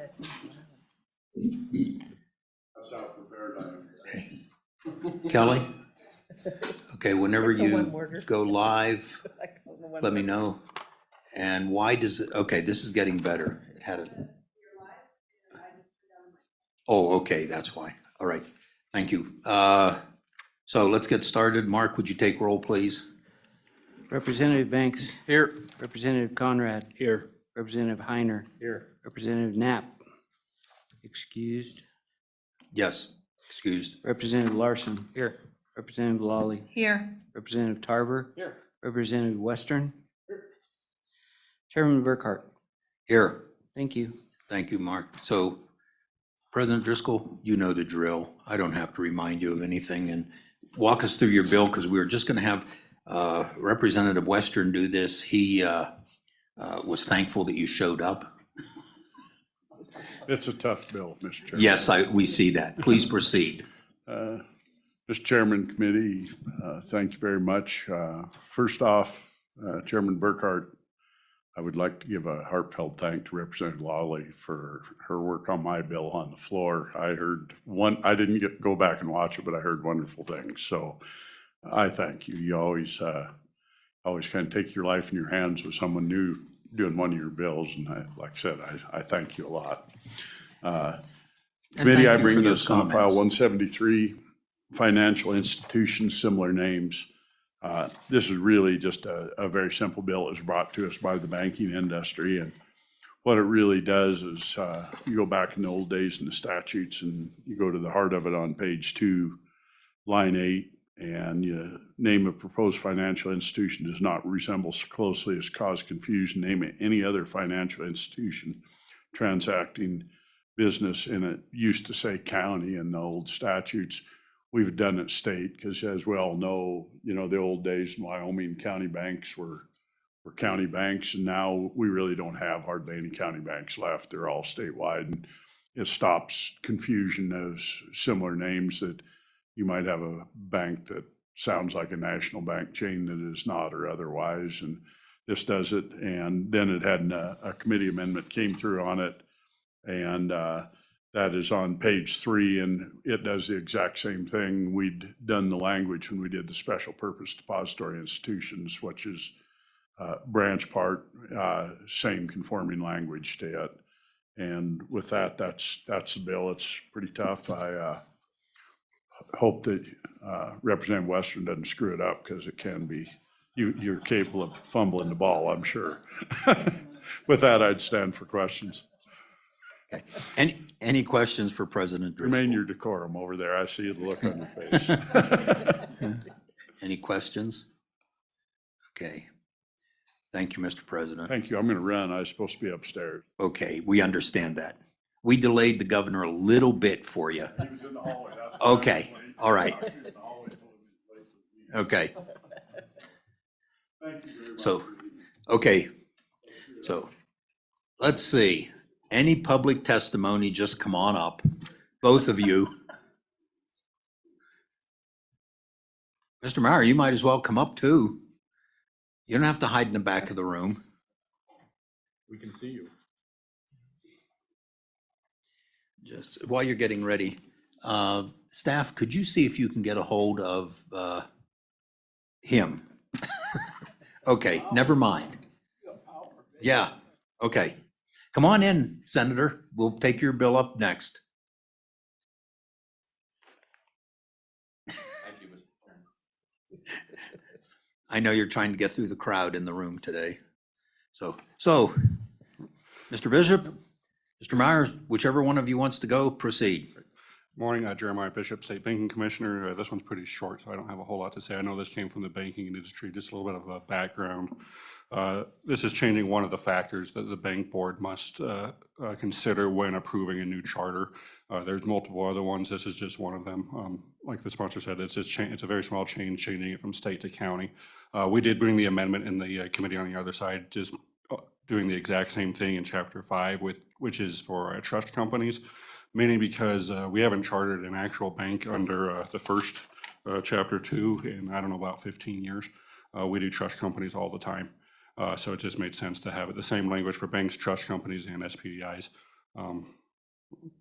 That seems loud. That's how prepared I am. Okay. Kelly? Okay, whenever It's a you one-worder. go live, I call them let me one-worders. know. And why does it, okay, this is getting better. It had a. Oh, okay, that's why. All right, thank you. So let's get started. Mark, would you take roll, please? Representative Banks. Here. Representative Conrad. Here. Representative Heiner. Here. Representative Knapp. Excused. Yes, excused. Representative Larson. Here. Representative Lawley. Here, Representative Tarver. Here. Representative Western. Chairman Burkhart. Here. Thank you. Thank you, Mark. So President Driscoll, you know the drill. I don't have to remind you of anything, and walk us through your bill, because we were just going to have Representative Western do this. He was thankful that you showed up. It's a tough bill, Mr. Chairman. Yes, we see that. Please proceed. Mr. Chairman, committee, thank you very much. First off, Chairman Burkhart, I would like to give a heartfelt thank to Representative Lawley for her work on my bill on the floor. I heard I didn't go back and watch it, but I heard wonderful things. So I thank you. You always kind of take your life in your hands with someone new doing one of your bills. And like I said, I thank you a lot. Committee, I bring this on file 173, financial institutions, similar names. This is really just a very simple bill that was brought to us by the banking industry. And what it really does is you go back in the old days in the statutes and you go to the heart of it on page 2, line 8, and you name a proposed financial institution does not resemble so closely as cause confusion. Name any other financial institution transacting business in it. Used to say county in the old statutes. We've done it state because, as we all know, the old days in Wyoming, county banks were county banks, and now we really don't have hardly any county banks left. They're all statewide, and it stops confusion of similar names that you might have a bank that sounds like a national bank chain that is not, or otherwise, and this does it. And then it had a committee amendment came through on it, and that is on page 3, and it does the exact same thing. We'd done the language when we did the special purpose depository institutions, which is branch part, same conforming language to it. And with that, that's the bill. It's pretty tough. I hope that Representative Western doesn't screw it up, because it can be. You're capable of fumbling the ball, I'm sure. With that, I'd stand for questions. Okay. Any questions for President Driscoll? Remain your decorum over there. I see the look on your face. Any questions? Okay. Thank you, Mr. President. Thank you. I'm going to run. I was supposed to be upstairs. Okay, we understand that. We delayed the governor a little bit for you. Okay, all right. Okay. So, okay, so let's see. Any public testimony, just come on up, both of you. Mr. Meyer, you might as well come up too. You don't have to hide in the back of the room. We can see you. Just while you're getting ready, staff, could you see if you can get a hold of him? Okay, never mind. Yeah, okay. Come on in, Senator. We'll take your bill up next. I know you're trying to get through the crowd in the room today. So, Mr. Bishop, Mr. Myers, whichever one of you wants to go, proceed. Morning, Jeremiah Bishop, State Banking Commissioner. This one's pretty short, so I don't have a whole lot to say. I know this came from the banking industry, just a little bit of a background. This is changing one of the factors that the bank board must consider when approving a new charter. There's multiple other ones. This is just one of them. Like the sponsor said, it's a very small change, changing it from state to county. We did bring the amendment in the committee on the other side, just doing the exact same thing in Chapter 5, which is for trust companies, mainly because we haven't chartered an actual bank under the first Chapter 2 in, I don't know, about 15 years. We do trust companies all the time. So it just made sense to have it the same language for banks, trust companies, and SPDIs.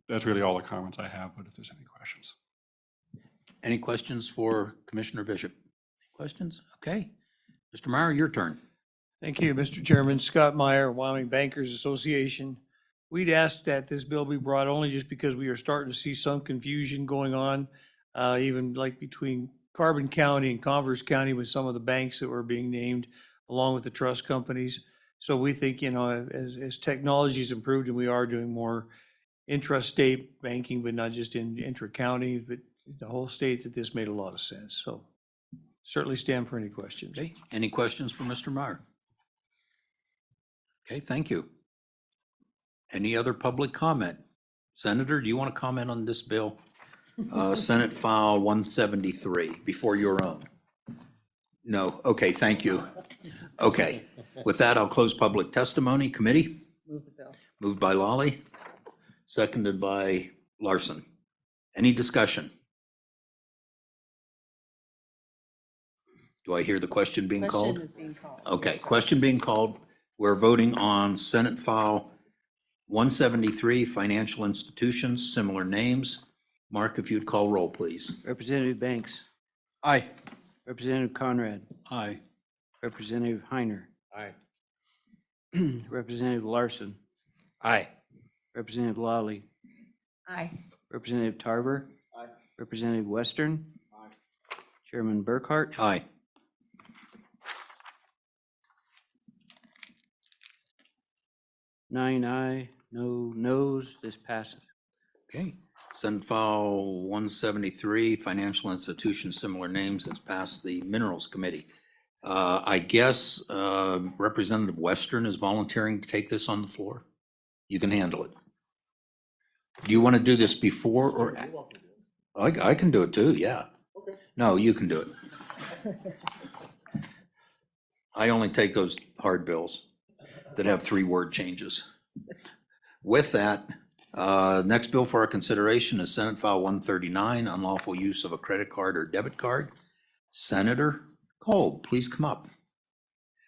That's really all the comments I have, but if there's any questions. Any questions for Commissioner Bishop? Questions? Okay. Mr. Meyer, your turn. Thank you, Mr. Chairman. Scott Meyer, Wyoming Bankers Association. We'd asked that this bill be brought only just because we are starting to see some confusion going on, even like between Carbon County and Converse County with some of the banks that were being named, along with the trust companies. So we think, as technology has improved and we are doing more intrastate banking, but not just in intra-county, but the whole state, that this made a lot of sense. So certainly stand for any questions. Okay. Any questions for Mr. Meyer? Okay, thank you. Any other public comment? Senator, do you want to comment on this bill? Senate File 173, before your own. No, okay, thank you. Okay, with that, I'll close public testimony. Committee? Move the bill. Moved by Lawley, seconded by Larson. Any discussion? Do I hear the question being called? Question is being called. Okay, Yes, sir. question being called. We're voting on Senate File 173, financial institutions, similar names. Mark, if you'd call roll, please. Representative Banks. Aye. Representative Conrad. Aye. Representative Heiner. Aye. Representative Larson. Aye. Representative Lawley. Aye. Representative Tarver. Aye. Representative Western. Aye. Chairman Burkhart. Aye. Nine aye, no noes. This passes. Okay, Senate File 173, financial institutions, similar names, has passed the Minerals Committee. I guess Representative Western is volunteering to take this on the floor. You can handle it. Do you want to do this before or? I can do it too, yeah. Okay. No, you can do it. I only take those hard bills that have 3-word changes. With that, next bill for our consideration is Senate File 139, unlawful use of a credit card or debit card. Senator Kolb, please come up.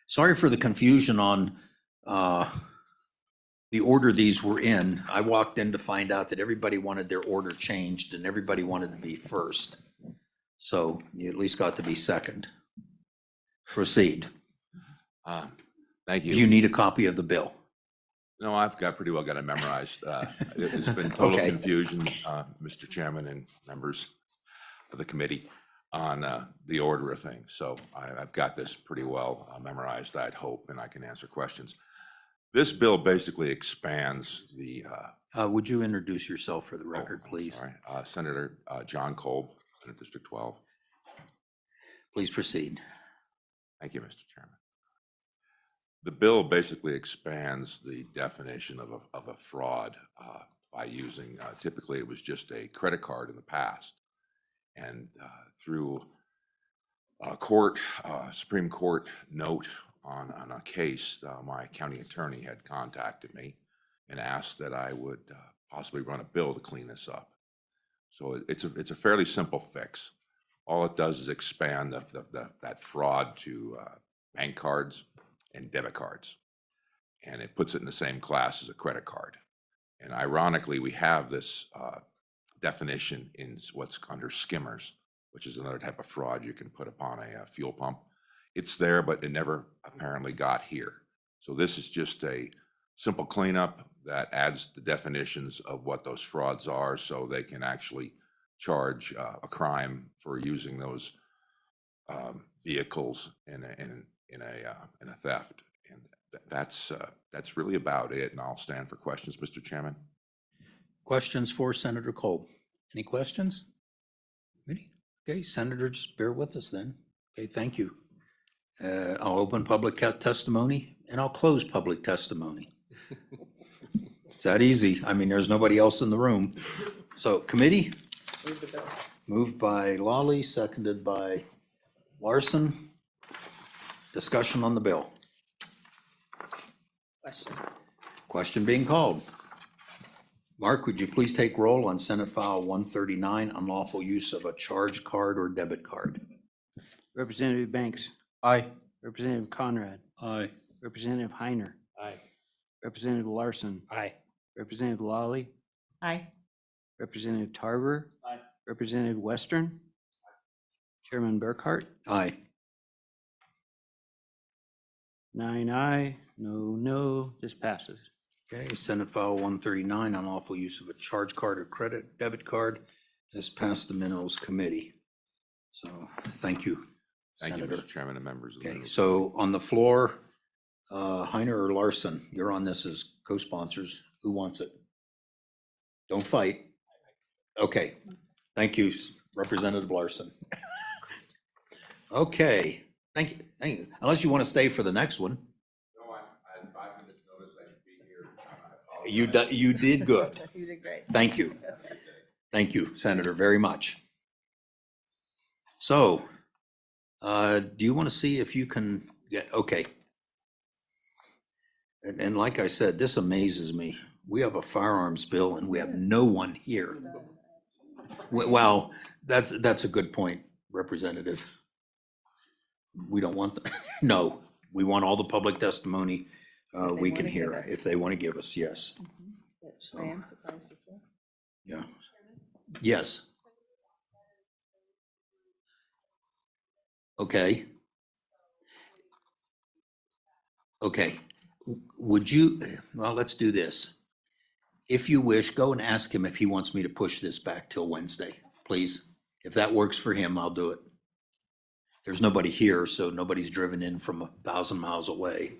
Sorry for the confusion on the order these were in. I walked in to find out that everybody wanted their order changed and everybody wanted to be first. So you at least got to be second. Proceed. Thank Do you. you need a copy of the bill? No, I've got pretty well got it memorized. It's been total Okay. confusion, Mr. Chairman and members of the committee on the order of things. So I've got this pretty well memorized, I'd hope, and I can answer questions. This bill basically expands the. Would you introduce yourself for the record, I'm please? sorry, Senator John Kolb, Senate District 12. Please proceed. Thank you, Mr. Chairman. The bill basically expands the definition of a fraud by using, typically it was just a credit card in the past. And through a Supreme Court note on a case, my county attorney had contacted me and asked that I would possibly run a bill to clean this up. So it's a fairly simple fix. All it does is expand that fraud to bank cards and debit cards. And it puts it in the same class as a credit card. And ironically, we have this definition in what's under skimmers, which is another type of fraud you can put upon a fuel pump. It's there, but it never apparently got here. So this is just a simple cleanup that adds the definitions of what those frauds are so they can actually charge a crime for using those vehicles in a theft. And that's really about it. And I'll stand for questions, Mr. Chairman. Questions for Senator Kolb? Any questions? Any? Okay, Senator, just bear with us then. Okay, thank you. I'll open public testimony and I'll close public testimony. It's that easy. I mean, there's nobody else in the room. So committee, Move the bill. moved by Lawley, seconded by Larson. Discussion on the bill. Question. Question being called. Mark, would you please take roll on Senate File 139, unlawful use of a charge card or debit card? Representative Banks. Aye. Representative Conrad. Aye. Representative Heiner. Aye. Representative Larson. Aye. Representative Lawley, Aye. Representative Tarver. Aye. Representative Western. Chairman Burkhart. Aye. 9 aye, no, this passes. Okay, Senate File 139, unlawful use of a charge card or credit debit card has passed the Minerals Committee. So, thank you, Thank you, Senator. Mr. Chairman and members of the. Okay, Minerals so on the floor, Heiner or Larson, you're on this as co-sponsors. Who wants it? Don't fight. Okay, thank you, Representative Larson. Okay, thank you. Unless you want to stay for the next one. No, I had 5 minutes notice, I should be here. You did good. You did great. Thank you. Thank you, Senator, very much. So, do you want to see if you can get, okay. And like I said, this amazes me. We have a firearms bill and we have no one here. Well, that's a good point, Representative. We don't want, no, we want all the public testimony we can wanna give hear, us. if they want to give us, yes. So- I am surprised as well. Yeah. Yes. Okay. Okay. Would you, well, let's do this. If you wish, go and ask him if he wants me to push this back till Wednesday, please. If that works for him, I'll do it. There's nobody here, so nobody's driven in from 1,000 miles away.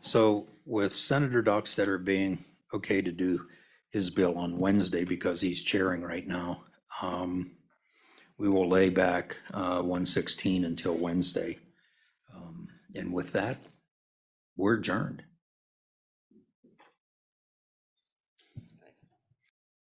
So with Senator Dockstetter being okay to do his bill on Wednesday because he's chairing right now, we will lay back 116 until Wednesday. And with that, we're adjourned.